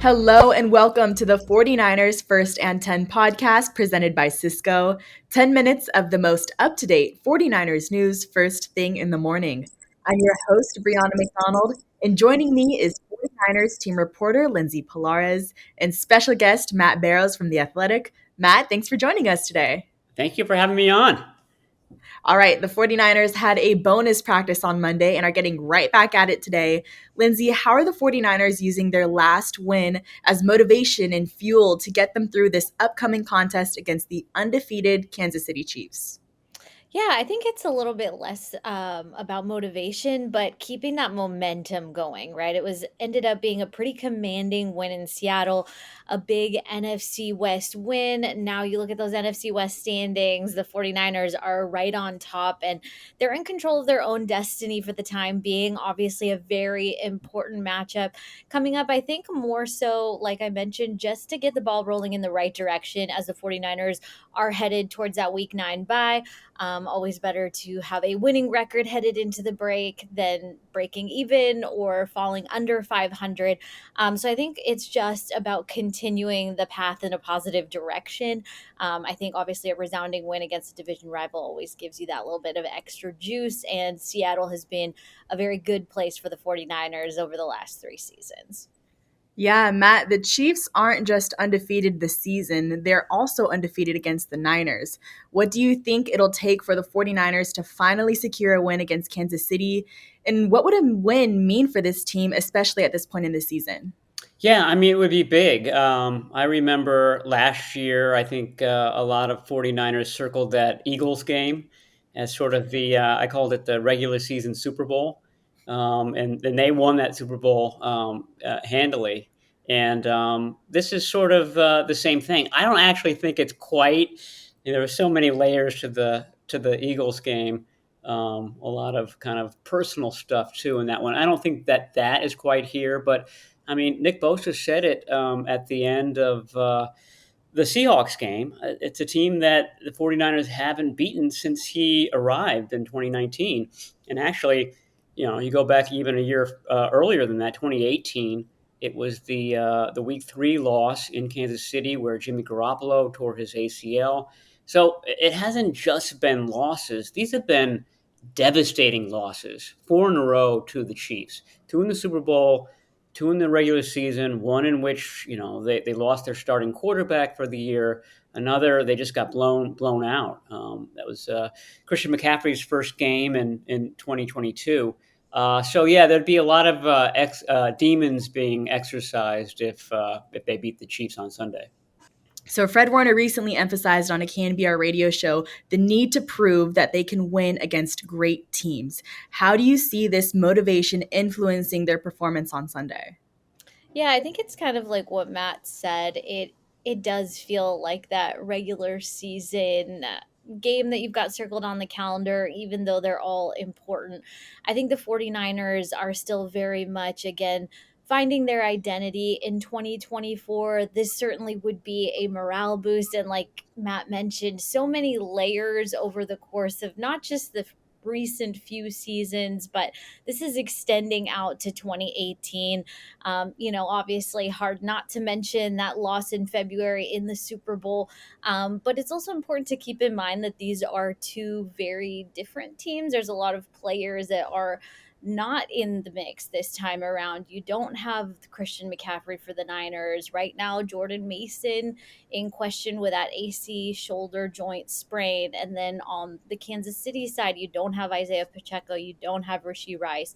Hello and welcome to the 49ers First and 10 podcast presented by Cisco. 10 minutes of the most up to date 49ers news first thing in the morning. I'm your host, Brianna McDonald, and joining me is 49ers team reporter Lindsay Pilares and special guest Matt Barrows from The Athletic. Matt, thanks for joining us today. Thank you for having me on. All right, the 49ers had a bonus practice on Monday and are getting right back at it today. Lindsay, how are the 49ers using their last win as motivation and fuel to get them through this upcoming contest against the undefeated Kansas City Chiefs? Yeah, I think it's a little bit less about motivation, but keeping that momentum going, right? It was ended up being a pretty commanding win in Seattle, a big NFC West win. Now you look at those NFC West standings, the 49ers are right on top and they're in control of their own destiny for the time being. Obviously, a very important matchup coming up. I think more so, like I mentioned, just to get the ball rolling in the right direction as the 49ers are headed towards that week 9 bye. Always better to have a winning record headed into the break than breaking even or falling under 500. So I think it's just about continuing the path in a positive direction. I think obviously a resounding win against a division rival always gives you that little bit of extra juice, and Seattle has been a very good place for the 49ers over the last 3 seasons. Yeah, Matt, the Chiefs aren't just undefeated this season, they're also undefeated against the Niners. What do you think it'll take for the 49ers to finally secure a win against Kansas City? And what would a win mean for this team, especially at this point in the season? Yeah, I mean, it would be big. I remember last year, I think a lot of 49ers circled that Eagles game as sort of I called it the regular season Super Bowl. And then they won that Super Bowl handily. And this is sort of the same thing. I don't actually think it's quite, there were so many layers to the Eagles game. A lot of kind of personal stuff too in that one. I don't think that is quite here, but I mean, Nick Bosa said it at the end of the Seahawks game. It's a team that the 49ers haven't beaten since he arrived in 2019. And actually, you go back even a year earlier than that, 2018. It was the week 3 loss in Kansas City where Jimmy Garoppolo tore his ACL. So it hasn't just been losses; these have been devastating losses, 4 in a row to the Chiefs, 2 in the Super Bowl, 2 in the regular season, one in which they lost their starting quarterback for the year. Another, they just got blown out. That was Christian McCaffrey's first game in 2022. So yeah, there'd be a lot of demons being exercised if they beat the Chiefs on Sunday. So, Fred Warner recently emphasized on a KNBR radio show the need to prove that they can win against great teams. How do you see this motivation influencing their performance on Sunday? Yeah, I think it's kind of like what Matt said. It does feel like that regular season game that you've got circled on the calendar, even though they're all important. I think the 49ers are still very much, again, finding their identity in 2024. This certainly would be a morale boost. And like Matt mentioned, so many layers over the course of not just the recent few seasons, but this is extending out to 2018. Obviously hard not to mention that loss in February in the Super Bowl. But it's also important to keep in mind that these are two very different teams. There's a lot of players that are not in the mix this time around. You don't have Christian McCaffrey for the Niners. Right now, Jordan Mason in question with that AC shoulder joint sprain. And then on the Kansas City side, you don't have Isaiah Pacheco. You don't have Rishi Rice.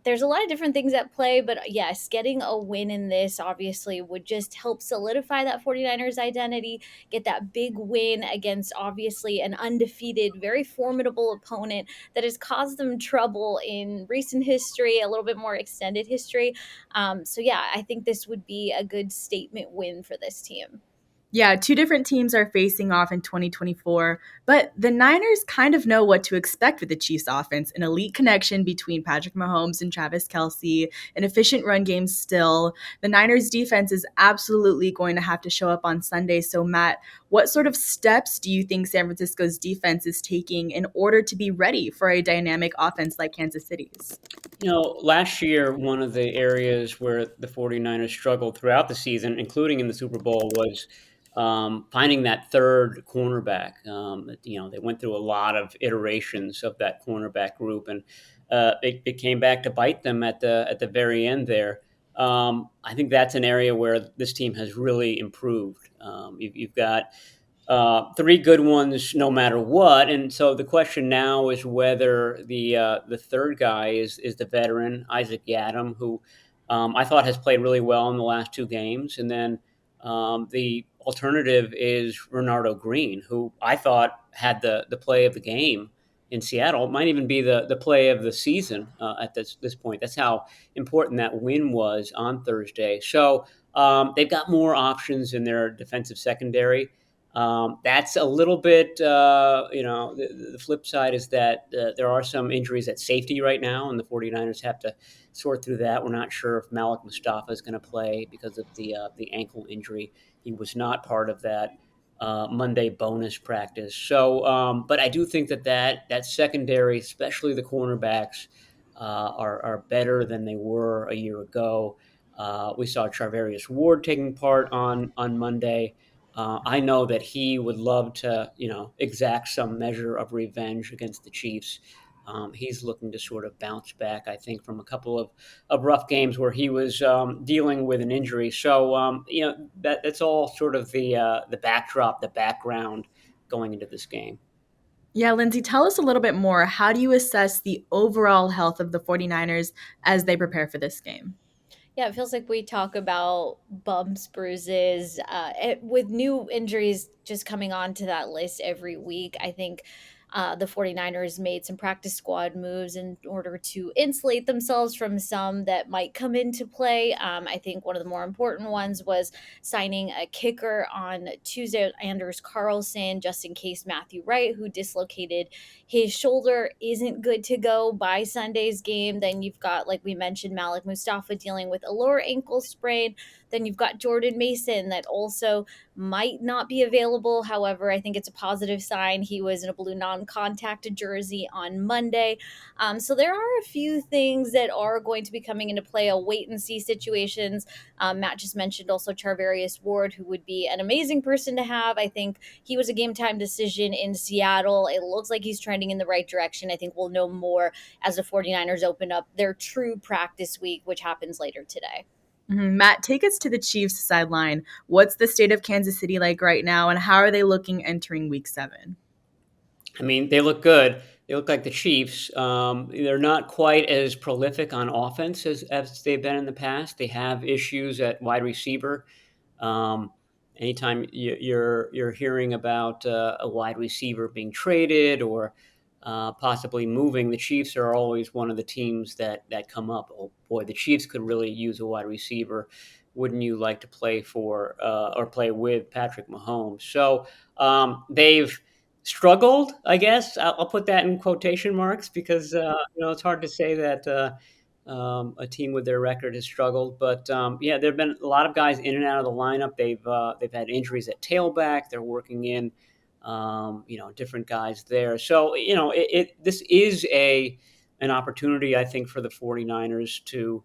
There's a lot of different things at play, but yes, getting a win in this obviously would just help solidify that 49ers identity, get that big win against obviously an undefeated, very formidable opponent that has caused them trouble in recent history, a little bit more extended history. So yeah, I think this would be a good statement win for this team. Yeah, two different teams are facing off in 2024, but the Niners kind of know what to expect with the Chiefs offense. An elite connection between Patrick Mahomes and Travis Kelce, an efficient run game still. The Niners defense is absolutely going to have to show up on Sunday. So, Matt, what sort of steps do you think San Francisco's defense is taking in order to be ready for a dynamic offense like Kansas City's? Last year, one of the areas where the 49ers struggled throughout the season, including in the Super Bowl, was finding that third cornerback. They went through a lot of iterations of that cornerback group, and it came back to bite them at the very end there. I think that's an area where this team has really improved. You've got three good ones no matter what. And so the question now is whether the third guy is the veteran Isaac Yadam, who I thought has played really well in the last two games, and then the alternative is Renardo Green, who I thought had the play of the game in Seattle. It might even be the play of the season at this point. That's how important that win was on Thursday. So they've got more options in their defensive secondary. That's a little bit, the flip side is that there are some injuries at safety right now, and the 49ers have to sort through that. We're not sure if Malik Mustafa is going to play because of the ankle injury. He was not part of that Monday bonus practice. So, but I do think that secondary, especially the cornerbacks, are better than they were a year ago. We saw Charvarius Ward taking part on Monday. I know that he would love to, exact some measure of revenge against the Chiefs. He's looking to sort of bounce back, I think, from a couple of rough games where he was dealing with an injury. So, that's all sort of the backdrop, the background going into this game. Yeah, Lindsay, tell us a little bit more. How do you assess the overall health of the 49ers as they prepare for this game? Yeah, it feels like we talk about bumps, bruises, with new injuries just coming onto that list every week. I think the 49ers made some practice squad moves in order to insulate themselves from some that might come into play. I think one of the more important ones was signing a kicker on Tuesday, Anders Carlson, just in case Matthew Wright, who dislocated his shoulder, isn't good to go by Sunday's game. Then you've got, like we mentioned, Malik Mustafa dealing with a lower ankle sprain. Then you've got Jordan Mason that also might not be available. However, I think it's a positive sign. He was in a blue non-contact jersey on Monday. So there are a few things that are going to be coming into play, a wait and see situations. Matt just mentioned also Charvarius Ward, who would be an amazing person to have. I think he was a game time decision in Seattle. It looks like he's trending in the right direction. I think we'll know more as the 49ers open up their true practice week, which happens later today. Matt, take us to the Chiefs sideline. What's the state of Kansas City like right now, and how are they looking entering week 7? I mean, they look good. They look like the Chiefs. They're not quite as prolific on offense as they've been in the past. They have issues at wide receiver. Um, Anytime you're hearing about a wide receiver being traded or possibly moving, the Chiefs are always one of the teams that come up. Oh boy, the Chiefs could really use a wide receiver. Wouldn't you like to play for or play with Patrick Mahomes? So they've struggled, I guess. I'll put that in quotation marks because it's hard to say that a team with their record has struggled. But yeah, there have been a lot of guys in and out of the lineup. They've had injuries at tailback. They're working in different guys there. So this is an opportunity, I think, for the 49ers to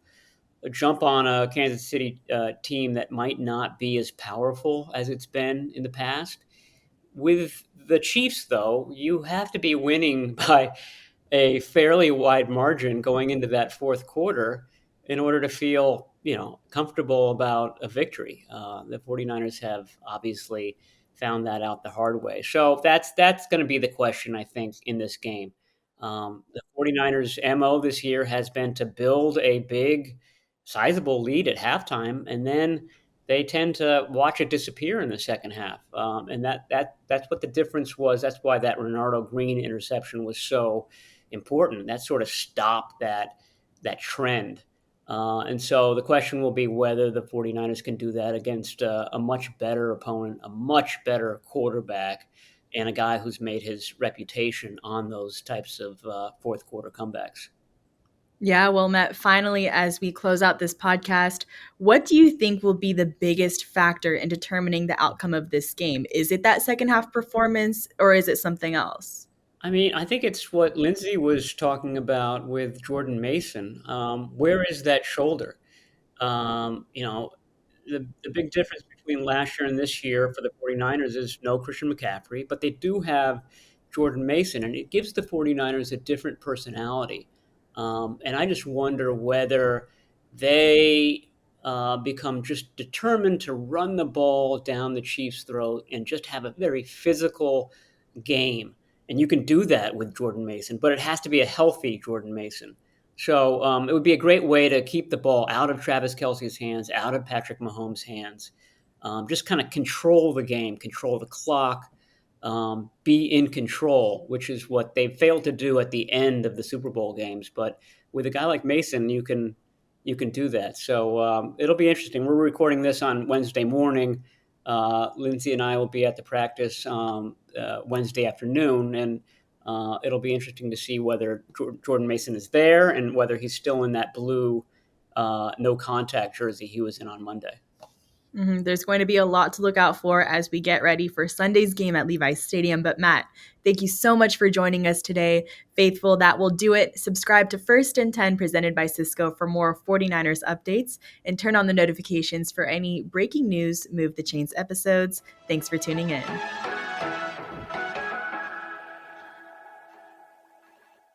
jump on a Kansas City team that might not be as powerful as it's been in the past. With the Chiefs, though, you have to be winning by a fairly wide margin going into that fourth quarter in order to feel, comfortable about a victory. The 49ers have obviously found that out the hard way. So that's going to be the question, I think, in this game. The 49ers' MO this year has been to build a big, sizable lead at halftime, and then they tend to watch it disappear in the second half. And that's what the difference was. That's why that Renardo Green interception was so important. That sort of stopped that trend. And so the question will be whether the 49ers can do that against a much better opponent, a much better quarterback, and a guy who's made his reputation on those types of fourth quarter comebacks. Yeah, well, Matt, finally, as we close out this podcast, what do you think will be the biggest factor in determining the outcome of this game? Is it that second half performance or is it something else? I mean, I think it's what Lindsay was talking about with Jordan Mason. Where is that shoulder? You know, the big difference between last year and this year for the 49ers is no Christian McCaffrey, but they do have Jordan Mason, and it gives the 49ers a different personality. And I just wonder whether they become just determined to run the ball down the Chiefs' throat and just have a very physical game. And you can do that with Jordan Mason, but it has to be a healthy Jordan Mason. So it would be a great way to keep the ball out of Travis Kelce's hands, out of Patrick Mahomes' hands. Just kind of control the game, control the clock, be in control, which is what they failed to do at the end of the Super Bowl games. But with a guy like Mason, you can do that. So it'll be interesting. We're recording this on Wednesday morning. Lindsay and I will be at the practice Wednesday afternoon, and it'll be interesting to see whether Jordan Mason is there and whether he's still in that blue no contact jersey he was in on Monday. There's going to be a lot to look out for as we get ready for Sunday's game at Levi's Stadium. But Matt, thank you so much for joining us today. Faithful, that will do it. Subscribe to First and 10 presented by Cisco for more 49ers updates and turn on the notifications for any breaking news, Move the Chains episodes. Thanks for tuning in.